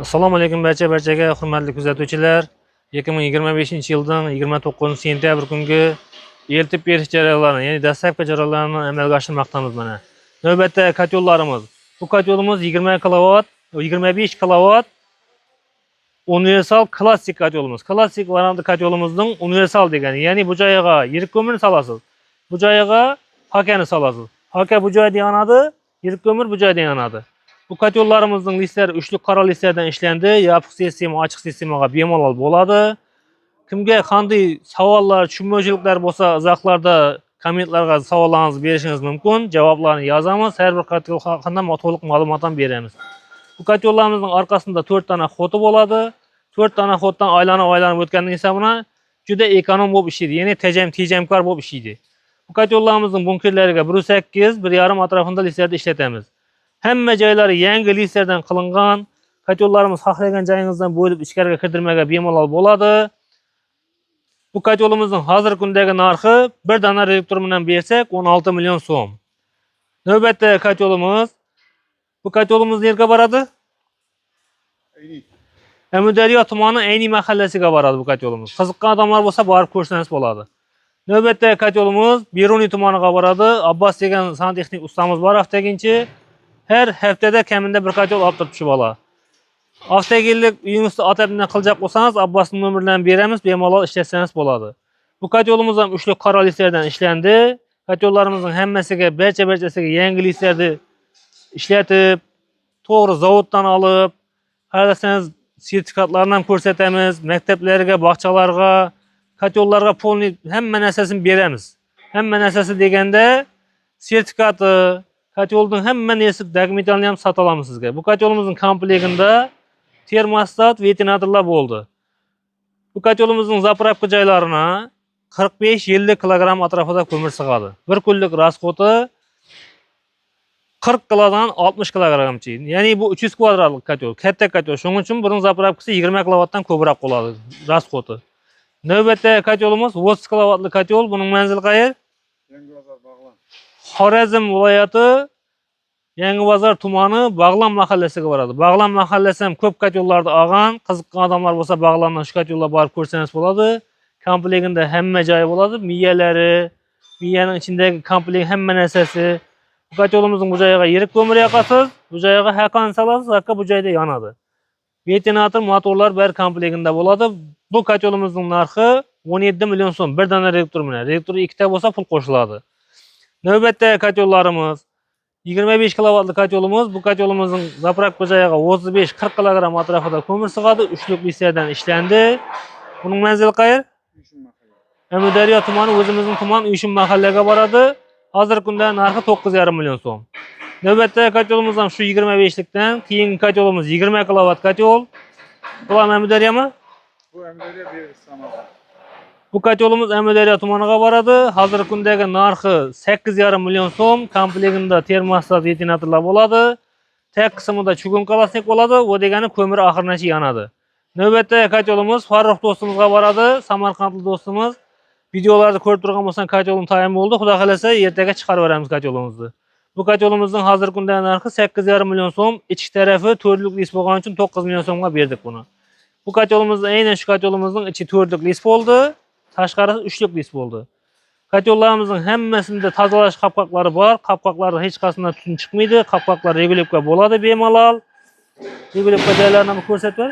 Assalomu alaykum barchaga hurmatli kuzatuvchilar. 2025-yilning 29-sentyabr kungi eltib berish jarayonlarini, ya'ni dastlabki jarayonlarni amalga oshirmoqdamiz mana. Navbatda kotyollarimiz. Bu kotyolimiz 20 kW, 25 kW universal klassik kotyolimiz. Klassik variantli kotyolimizning universal degani, ya'ni bu joyiga yirik ko'mirni solasiz. Bu joyiga hakani solasiz. Haka bu joyda yonadi, yirik ko'mir bu joyda yonadi. Bu kotyollarımızın listleri üçlü qora listlerden işlendi. Yopiq sistema, ochiq sistemaga bemalol bo'ladi. Kimga qanday savollar, tushunmovchiliklar bo'lsa, izohlarda kommentlarga savollarınızı berishingiz mumkin. Javoblarni yozamiz. Har bir kotyol haqida to'liq ma'lumot ham beramiz. Bu kotyollarımızın arkasında 4 tane xoti bo'ladi. 4 tane xotdan aylanib o'tgandan hisobına juda ekonom bo'lib ishlaydi. Ya'ni tejamkor bo'lib ishlaydi. Bu kotyollarımızın bunkerlariga 1.8, 1.5 atrofida listlarda ishlatamiz. Hamma joylari yangi listerdan qilingan. Kotyollarimiz xohlagan joyingizdan bo'lib ichkariga kirdirmaga bemalol bo'ladi. Bu kotyolimizning hozirgi kundagi narxi bir dona reaktor bilan bersak 16 million so'm. Navbatda kotyolimiz. Bu kotyolimiz yerga boradi? Amudaryo tumani Ayni mahallasiga boradi bu kotyolimiz. Qiziqqan odamlar bo'lsa borib ko'rsangiz bo'ladi. Navbatda kotyolimiz Beruniy tumaniga boradi. Abbos degan santexnik ustamiz bor haftaginchi. Her haftada kamida bir kotyol olib turib bola. Haftagilik uyingizda otobdan qilajak bo'lsangiz, Abbosning nomerlarini beramiz, bemalol ishlatsangiz bo'ladi. Bu kotyolimiz ham uchli qora listlardan ishlandi. Kotyollarimizning hammasiga barchasiga yangi listlarni ishlatib, to'g'ri zavoddan olib, qarasangiz sertifikatlarni ham ko'rsatamiz, maktablarga, bog'chalarga, kotyollarga polniy hamma narsasini beramiz. Hamma narsasi deganda sertifikati, kotyolning hamma narsa dokumentalni ham sota olamiz sizga. Bu kotyolimizning komplektida termostat, ventilatorlar bo'ldi. Bu kotyolimizning zapravka joylarini 45-50 kilogram atrofida ko'mir sig'adi. Bir kunlik rasxoti 40 kilodan 60 kilogramcha. Ya'ni bu 300 kvadratlik kotyol, katta kotyol. Shuning uchun buning zapravkasi 20 kilovatdan ko'proq bo'ladi rasxoti. Navbatda kotyolimiz 30 kilovatlik kotyol. Buning manzili qayer? Yangibozor, Bag'lon. Xorazm viloyati Yangibozor tumani Bag'lon mahallasiga boradi. Bag'lon mahallasi ham ko'p kotyollarda olgan. Qiziqqan odamlar bo'lsa Bag'londan shu kotyolga borib ko'rsangiz bo'ladi. Komplektida hamma joyi bo'ladi. Miyalari, miyaning ichidagi komplekt hamma narsasi. Bu kotyolimizning bu joyiga yirik ko'mir yoqasiz, bu joyiga hakan solasiz, hakka bu joyda yonadi. Ventilator, motorlar bari komplektida bo'ladi. Bu kotyolimizning narxi 17 million so'm. Bir dona reaktor bilan. Reaktor ikkita bo'lsa pul qo'shiladi. Navbatda kotyollarimiz 25 kilovatlik kotyolimiz. Bu kotyolimizning zapravka joyiga 35-40 kilogram atrofida ko'mir sig'adi. Uchlik listlardan ishlandi. Buning manzili qayer? Amudaryo tumani, o'zimizning tuman Uyshun mahallaga boradi. Hozirgi kunda narxi 9,5 million so'm. Navbatda kotyolimiz ham shu 25likdan, keyingi kotyolimiz 20 kilovat kotyol. Bu ham Amudaryomi? Bu Amudaryo Bersamada. Bu kotyolimiz Amudaryo tumaniga boradi. Hozirgi kundagi narxi 8,5 million so'm. Komplektida termostat, ventilatorlar bo'ladi. Tek qismida chugun klassik bo'ladi. Bu degani ko'mir oxirgacha yonadi. Navbatda kotyolimiz Farruh do'stimizga boradi. Samarqandlik do'stimiz. Videolarda ko'rib turgan bo'lsan, kotyolim tayyor bo'ldi. Xudo xolasa ertaga chiqarib beramiz kotyolimizni. Bu kotyolimizning hozirgi kundagi narxi 8,5 million so'm. Ichki tarafi 4lik lis bo'lgani uchun 9 million so'mga berdik buni. Bu kotyolimizda aynan shu kotyolimizning ichi 4lik lis bo'ldi, tashqarisi 3lik lis bo'ldi. Kotyollarimizning hammasida tozalash qopqoqlari bor. Qopqoqlarda hech qasidan tutun chiqmaydi. Qopqoqlar regulyovka bo'ladi bemalol. Regulyovka joylarini ko'rsatib ber.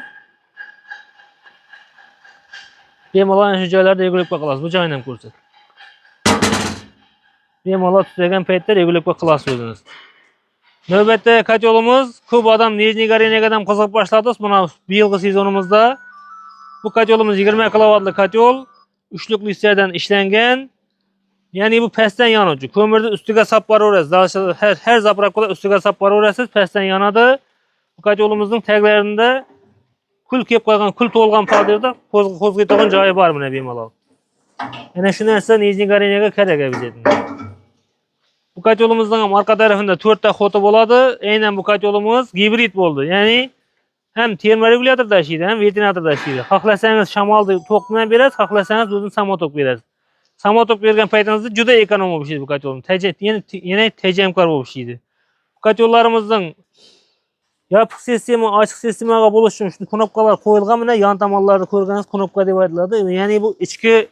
Bemalol shu joylarda regulyovka qilasiz. Bu joyini ham ko'rsat. Bemalol tutagan paytda regulyovka qilasiz o'zingiz. Navbatda kotyolimiz ko'p odam Nijniy Goreniyga ham qiziqib boshladi. Buni bu yilgi sezonimizda bu kotyolimiz 20 kilovatlik kotyol, uchlik listlardan ishlangan. Ya'ni bu pastdan yonuvchi. Ko'mirni ustiga sap boraverasiz. Har zapravkada ustiga sap boraverasiz, pastdan yonadi. Bu kotyolimizning taglarida kul kelib qo'ygan, kul to'lgan poderda qo'zg'aydigan joyi bor buni bemalol. Yana shu narsa Nijniy Goreniyaga kerak bizga. Bu kotyolimizning ham orqa tarafida 4 ta xoti bo'ladi. Aynan bu kotyolimiz gibrid bo'ldi. Ya'ni ham termoregulyatorda ishlaydi, ham ventilatorda ishlaydi. Xohlasangiz shamolni to'q bilan berasiz, xohlasangiz o'zini samotok berasiz. Samotok bergan paytingizda juda ekonom bo'lib ishlaydi bu kotyolim. Yana tejamkor bo'lib ishlaydi. Bu kotyollarimizning Yapık sistema, açık sistemaga buluş üçün şu knopkalar koyulgan mene yan tamallarda ko'rganingiz knopka deb aytiladi. Ya'ni bu ichki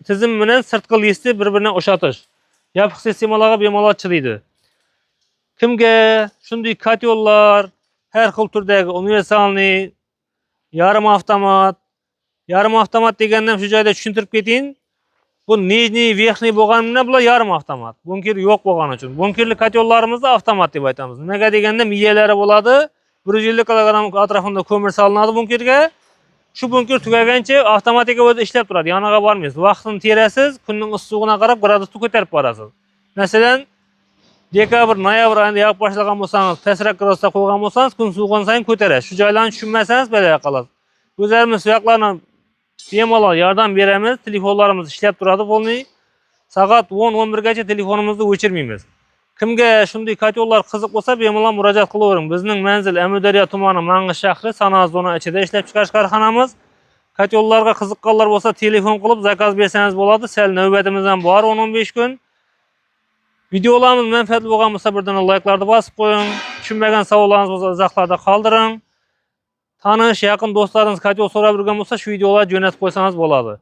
tizim bilan sirtqi listi bir-birine o'xshatish. Yapık sistemalarga bemalol chidaydi. Kimga shunday katyollar, har xil turdagi universalniy, yarim avtomat degandan shu joyda tushuntirib ketayin. Bu nijniy, verxniy bo'lganida bular yarim avtomat. Bunker yo'q bo'lgani uchun. Bunkerli katyollarimizni avtomat deb aytamiz. Nimaga deganda miyalari bo'ladi. 150 kilogramm atrofida ko'mir solinadi bunkerga. Shu bunker tugagancha avtomatika o'zi ishlab turadi. Yoniga bormaysiz. Vaqtini terasiz, kunning issig'ina qarab gradusni ko'tarib borasiz. Masalan, dekabr, noyabr oyida yog'ib boshlagan bo'lsangiz, pastroq gradusda qo'ygan bo'lsangiz, kun sovgan sayin ko'tarasiz. Shu joylarni tushunmasangiz belay qolasiz. O'zimiz shu yoqlarni bemalol yordam beramiz. Telefonlarimiz ishlab turadi bo'lmay. Soat 10-11 gacha telefonimizni o'chirmaymiz. Kimga shunday katyollar qiziq bo'lsa, bemalol murojaat qilavering. Bizning manzil Amudaryo tumani Mang'ish shahri sanoat zona ichida ishlab chiqarish korxonamiz. Katyollarga qiziqqanlar bo'lsa, telefon qilib zakaz bersangiz bo'ladi. Sal navbatimiz ham bor 10-15 kun. Videolarimiz manfaatli bo'lgan bo'lsa, birdan like'larni bosib qo'ying. Tushunmagan savollaringiz bo'lsa, izohlarda qoldiring. Tanish, yaqin do'stlaringiz katyol so'rab yurgan bo'lsa, shu videolarni jo'natib qo'ysangiz bo'ladi.